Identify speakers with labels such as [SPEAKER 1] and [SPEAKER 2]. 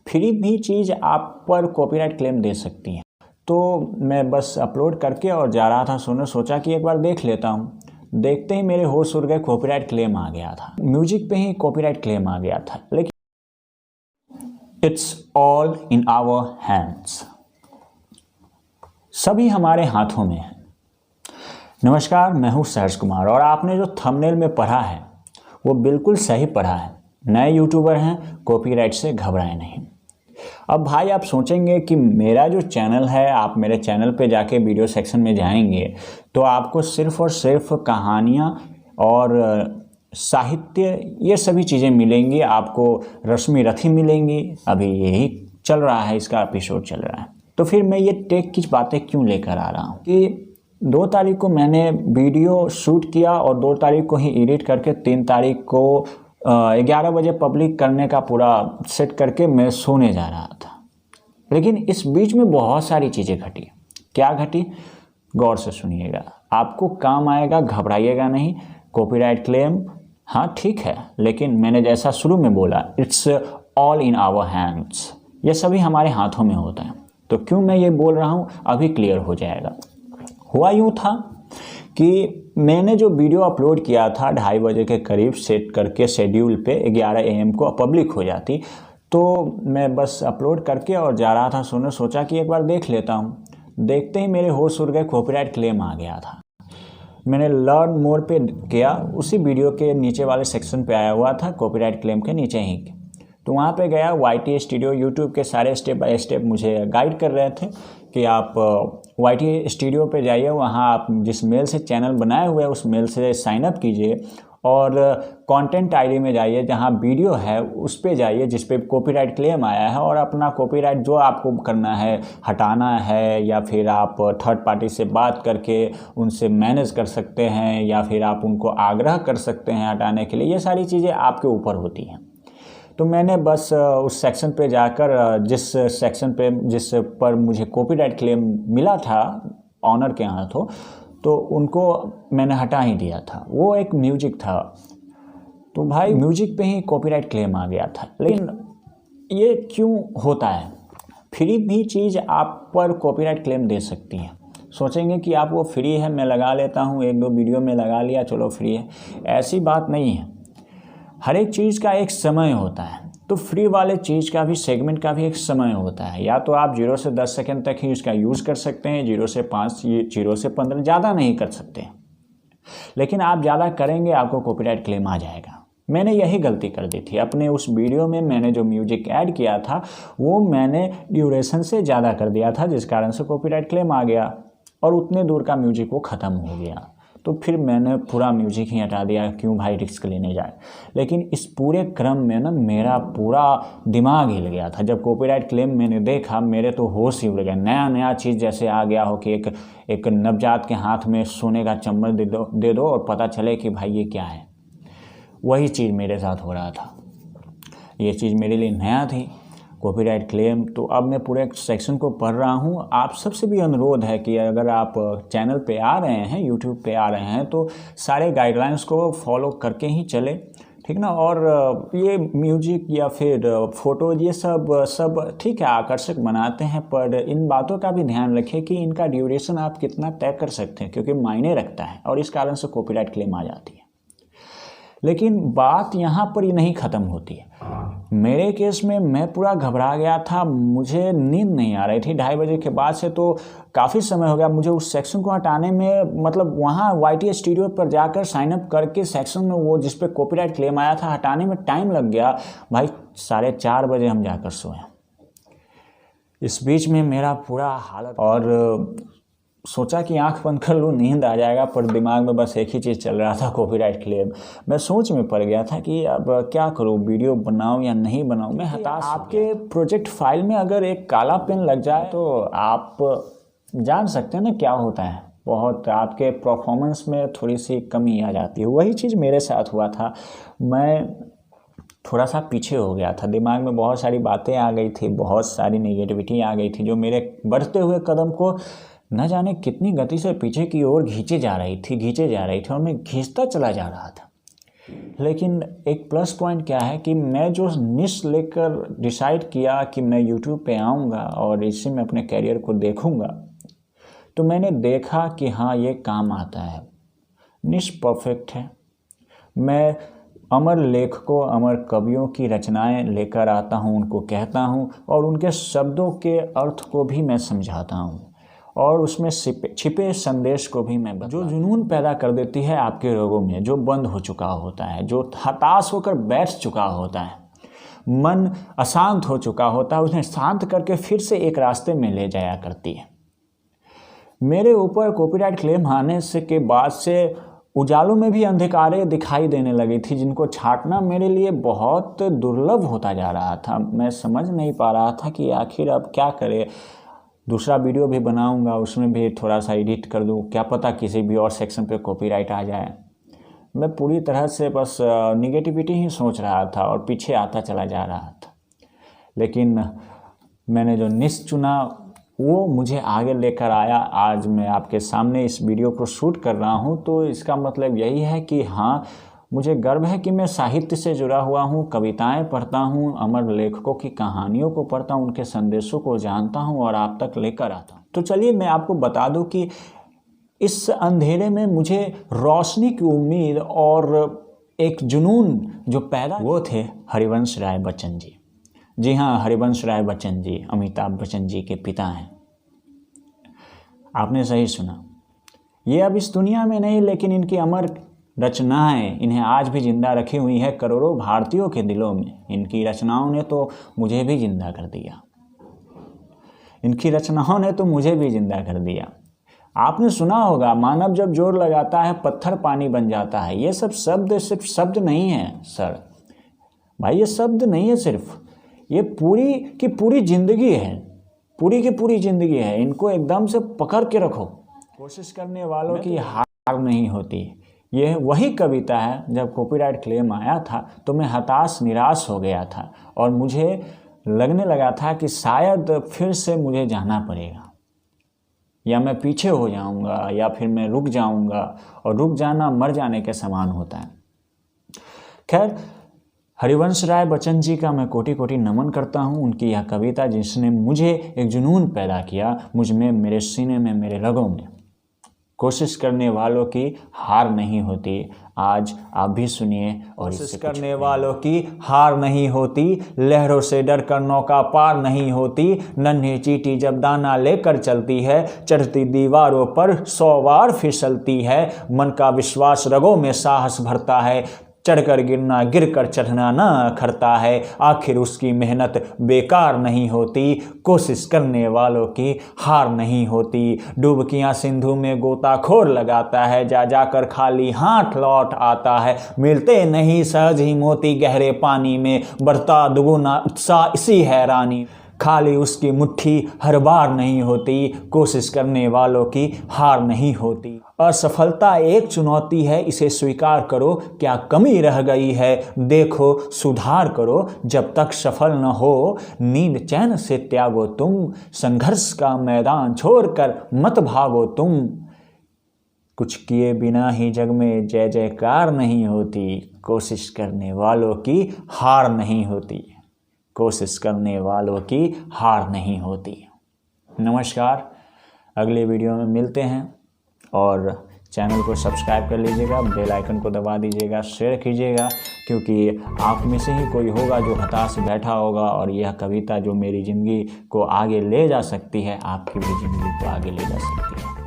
[SPEAKER 1] Free भी चीज़ आप पर कॉपीराइट क्लेम दे सकती है। तो मैं बस अपलोड करके और जा रहा था सोने, सोचा कि एक बार देख लेता हूँ। देखते ही मेरे होश उड़ गए, कॉपीराइट क्लेम आ गया था। म्यूजिक पे ही कॉपीराइट क्लेम आ गया था। लेकिन it's all in our hands, सभी हमारे हाथों में है। नमस्कार, मैं हूँ सहर्ष कुमार और आपने जो थंबनेल में पढ़ा है वो बिल्कुल सही पढ़ा है। नए यूट्यूबर हैं, कॉपीराइट से घबराएं नहीं। अब भाई आप सोचेंगे कि मेरा जो चैनल है, आप मेरे चैनल पे जाके वीडियो सेक्शन में जाएंगे तो आपको सिर्फ और सिर्फ कहानियाँ और साहित्य ये सभी चीज़ें मिलेंगी। आपको रश्मि रथी मिलेंगी। अभी यही चल रहा है, इसका एपिसोड चल रहा है। तो फिर मैं ये टेक की बातें क्यों लेकर आ रहा हूँ कि 2 तारीख को मैंने वीडियो शूट किया और 2 तारीख को ही एडिट करके 3 तारीख को 11 बजे पब्लिक करने का पूरा सेट करके मैं सोने जा रहा था। लेकिन इस बीच में बहुत सारी चीज़ें घटी। क्या घटी, गौर से सुनिएगा, आपको काम आएगा, घबराइएगा नहीं। कॉपीराइट क्लेम हाँ ठीक है, लेकिन मैंने जैसा शुरू में बोला, it's all in our hands, ये सभी हमारे हाथों में होता है। तो क्यों मैं ये बोल रहा हूँ अभी क्लियर हो जाएगा। हुआ यूँ था कि मैंने जो वीडियो अपलोड किया था 2:30 बजे के करीब सेट करके शेड्यूल पे 11 AM को पब्लिक हो जाती, तो मैं बस अपलोड करके और जा रहा था सोने, सोचा कि एक बार देख लेता हूँ। देखते ही मेरे होश उड़ गए, कॉपीराइट क्लेम आ गया था। मैंने लर्न मोर पे किया, उसी वीडियो के नीचे वाले सेक्शन पे आया हुआ था, कॉपीराइट क्लेम के नीचे ही। तो वहाँ पे गया, YT स्टूडियो, यूट्यूब के सारे स्टेप बाय स्टेप मुझे गाइड कर रहे थे कि आप YT स्टूडियो पे जाइए, वहाँ आप जिस मेल से चैनल बनाए हुए हैं उस मेल से साइन अप कीजिए और कंटेंट आईडी में जाइए, जहाँ वीडियो है उस पे जाइए जिस पे कॉपीराइट क्लेम आया है, और अपना कॉपीराइट जो आपको करना है, हटाना है या फिर आप थर्ड पार्टी से बात करके उनसे मैनेज कर सकते हैं या फिर आप उनको आग्रह कर सकते हैं हटाने के लिए। ये सारी चीज़ें आपके ऊपर होती हैं। तो मैंने बस उस सेक्शन पे जाकर जिस पर मुझे कॉपीराइट क्लेम मिला था ऑनर के हाथों, तो उनको मैंने हटा ही दिया था। वो एक म्यूजिक था, तो भाई म्यूजिक पे ही कॉपीराइट क्लेम आ गया था। लेकिन ये क्यों होता है, फ्री भी चीज़ आप पर कॉपीराइट क्लेम दे सकती है। सोचेंगे कि आप वो फ्री है, मैं लगा लेता हूँ, 1-2 वीडियो में लगा लिया, चलो फ्री है। ऐसी बात नहीं है। हर एक चीज़ का एक समय होता है, तो फ्री वाले चीज़ का भी, सेगमेंट का भी एक समय होता है। या तो आप 0 से 10 सेकंड तक ही उसका यूज़ कर सकते हैं, 0 से 5, 0 से 15, ज़्यादा नहीं कर सकते। लेकिन आप ज़्यादा करेंगे आपको कॉपीराइट क्लेम आ जाएगा। मैंने यही गलती कर दी थी अपने उस वीडियो में। मैंने जो म्यूजिक ऐड किया था वो मैंने ड्यूरेशन से ज़्यादा कर दिया था, जिस कारण से कॉपीराइट क्लेम आ गया और उतने दूर का म्यूजिक वो ख़त्म हो गया। तो फिर मैंने पूरा म्यूजिक ही हटा दिया, क्यों भाई रिस्क लेने जाए। लेकिन इस पूरे क्रम में ना मेरा पूरा दिमाग हिल गया था। जब कॉपीराइट क्लेम मैंने देखा, मेरे तो होश ही उड़ गया। नया नया चीज़ जैसे आ गया हो कि एक नवजात के हाथ में सोने का चम्मच दे दो और पता चले कि भाई ये क्या है। वही चीज़ मेरे साथ हो रहा था। ये चीज़ मेरे लिए नया थी, कॉपीराइट क्लेम। तो अब मैं पूरे सेक्शन को पढ़ रहा हूँ। आप सबसे भी अनुरोध है कि अगर आप चैनल पे आ रहे हैं, यूट्यूब पे आ रहे हैं, तो सारे गाइडलाइंस को फॉलो करके ही चले, ठीक ना। और ये म्यूजिक या फिर फोटोज ये सब ठीक है, आकर्षक बनाते हैं, पर इन बातों का भी ध्यान रखें कि इनका ड्यूरेशन आप कितना तय कर सकते हैं, क्योंकि मायने रखता है और इस कारण से कॉपीराइट क्लेम आ जाती है। लेकिन बात यहाँ पर ही नहीं ख़त्म होती है। मेरे केस में मैं पूरा घबरा गया था, मुझे नींद नहीं आ रही थी 2:30 बजे के बाद से। तो काफ़ी समय हो गया मुझे उस सेक्शन को हटाने में, मतलब वहाँ YT स्टूडियो पर जाकर साइन अप करके सेक्शन में वो जिस पे कॉपीराइट क्लेम आया था हटाने में टाइम लग गया भाई। 4:30 बजे हम जाकर सोए। इस बीच में मेरा पूरा हालत, और सोचा कि आंख बंद कर लूँ, नींद आ जाएगा, पर दिमाग में बस एक ही चीज़ चल रहा था, कॉपीराइट क्लेम। मैं सोच में पड़ गया था कि अब क्या करूँ, वीडियो बनाऊँ या नहीं बनाऊँ। मैं हताश। आपके प्रोजेक्ट फाइल में अगर एक काला पेन लग जाए तो आप जान सकते हैं ना क्या होता है। बहुत आपके परफॉर्मेंस में थोड़ी सी कमी आ जाती है। वही चीज़ मेरे साथ हुआ था। मैं थोड़ा सा पीछे हो गया था, दिमाग में बहुत सारी बातें आ गई थी, बहुत सारी नेगेटिविटी आ गई थी, जो मेरे बढ़ते हुए कदम को न जाने कितनी गति से पीछे की ओर खींचे जा रही थी और मैं खींचता चला जा रहा था। लेकिन एक प्लस पॉइंट क्या है कि मैं जो निश लेकर डिसाइड किया कि मैं यूट्यूब पे आऊँगा और इसी में अपने कैरियर को देखूँगा, तो मैंने देखा कि हाँ ये काम आता है। निश परफेक्ट है। मैं अमर लेखकों, अमर कवियों की रचनाएं लेकर आता हूं, उनको कहता हूं और उनके शब्दों के अर्थ को भी मैं समझाता हूं और उसमें छिपे संदेश को भी मैं जो जुनून पैदा कर देती है आपके लोगों में, जो बंद हो चुका होता है, जो हताश होकर बैठ चुका होता है, मन अशांत हो चुका होता है, उन्हें शांत करके फिर से एक रास्ते में ले जाया करती है। मेरे ऊपर कॉपीराइट क्लेम आने से के बाद से उजालों में भी अंधकारें दिखाई देने लगी थी, जिनको छांटना मेरे लिए बहुत दुर्लभ होता जा रहा था। मैं समझ नहीं पा रहा था कि आखिर अब क्या करें। दूसरा वीडियो भी बनाऊंगा, उसमें भी थोड़ा सा एडिट कर दूं, क्या पता किसी भी और सेक्शन पे कॉपीराइट आ जाए। मैं पूरी तरह से बस निगेटिविटी ही सोच रहा था और पीछे आता चला जा रहा था। लेकिन मैंने जो निश चुना वो मुझे आगे लेकर आया। आज मैं आपके सामने इस वीडियो को शूट कर रहा हूँ, तो इसका मतलब यही है कि हाँ, मुझे गर्व है कि मैं साहित्य से जुड़ा हुआ हूँ, कविताएं पढ़ता हूँ, अमर लेखकों की कहानियों को पढ़ता हूँ, उनके संदेशों को जानता हूँ और आप तक लेकर आता हूँ। तो चलिए मैं आपको बता दूँ कि इस अंधेरे में मुझे रोशनी की उम्मीद और एक जुनून जो पैदा, वो थे हरिवंश राय बच्चन जी। जी हाँ, हरिवंश राय बच्चन जी अमिताभ बच्चन जी के पिता हैं। आपने सही सुना। ये अब इस दुनिया में नहीं, लेकिन इनकी अमर रचनाएं इन्हें आज भी जिंदा रखी हुई है करोड़ों भारतीयों के दिलों में। इनकी रचनाओं ने तो मुझे भी जिंदा कर दिया। इनकी रचनाओं ने तो मुझे भी जिंदा कर दिया। आपने सुना होगा, मानव जब जोर लगाता है पत्थर पानी बन जाता है। ये सब शब्द सिर्फ शब्द नहीं है सर भाई, ये शब्द नहीं है सिर्फ, ये पूरी की पूरी जिंदगी है, पूरी की पूरी जिंदगी है। इनको एकदम से पकड़ के रखो। कोशिश करने वालों की हार नहीं होती। ये वही कविता है, जब कॉपीराइट क्लेम आया था तो मैं हताश निराश हो गया था और मुझे लगने लगा था कि शायद फिर से मुझे जाना पड़ेगा, या मैं पीछे हो जाऊंगा, या फिर मैं रुक जाऊंगा, और रुक जाना मर जाने के समान होता है। खैर, हरिवंश राय बच्चन जी का मैं कोटि कोटि नमन करता हूँ। उनकी यह कविता जिसने मुझे एक जुनून पैदा किया, मुझ में, मेरे सीने में, मेरे रगों में। कोशिश करने वालों की हार नहीं होती। आज आप भी सुनिए और कोशिश करने वालों की हार नहीं होती, लहरों से डर कर नौका पार नहीं होती। नन्ही चींटी जब दाना लेकर चलती है, चढ़ती दीवारों पर 100 बार फिसलती है। मन का विश्वास रगों में साहस भरता है, चढ़कर गिरना गिरकर चढ़ना ना अखरता है। आखिर उसकी मेहनत बेकार नहीं होती, कोशिश करने वालों की हार नहीं होती। डुबकियां सिंधु में गोताखोर लगाता है, जा जाकर खाली हाथ लौट आता है। मिलते नहीं सहज ही मोती गहरे पानी में, बढ़ता दुगुना उत्साह इसी हैरानी। खाली उसकी मुट्ठी हर बार नहीं होती, कोशिश करने वालों की हार नहीं होती। असफलता एक चुनौती है, इसे स्वीकार करो। क्या कमी रह गई है देखो, सुधार करो। जब तक सफल न हो नींद चैन से त्यागो तुम, संघर्ष का मैदान छोड़कर मत भागो तुम। कुछ किए बिना ही जग में जय जयकार नहीं होती, कोशिश करने वालों की हार नहीं होती। कोशिश करने वालों की हार नहीं होती। नमस्कार, अगले वीडियो में मिलते हैं और चैनल को सब्सक्राइब कर लीजिएगा, बेल आइकन को दबा दीजिएगा, शेयर कीजिएगा, क्योंकि आप में से ही कोई होगा जो हताश बैठा होगा और यह कविता जो मेरी ज़िंदगी को आगे ले जा सकती है, आपकी भी ज़िंदगी को आगे ले जा सकती है।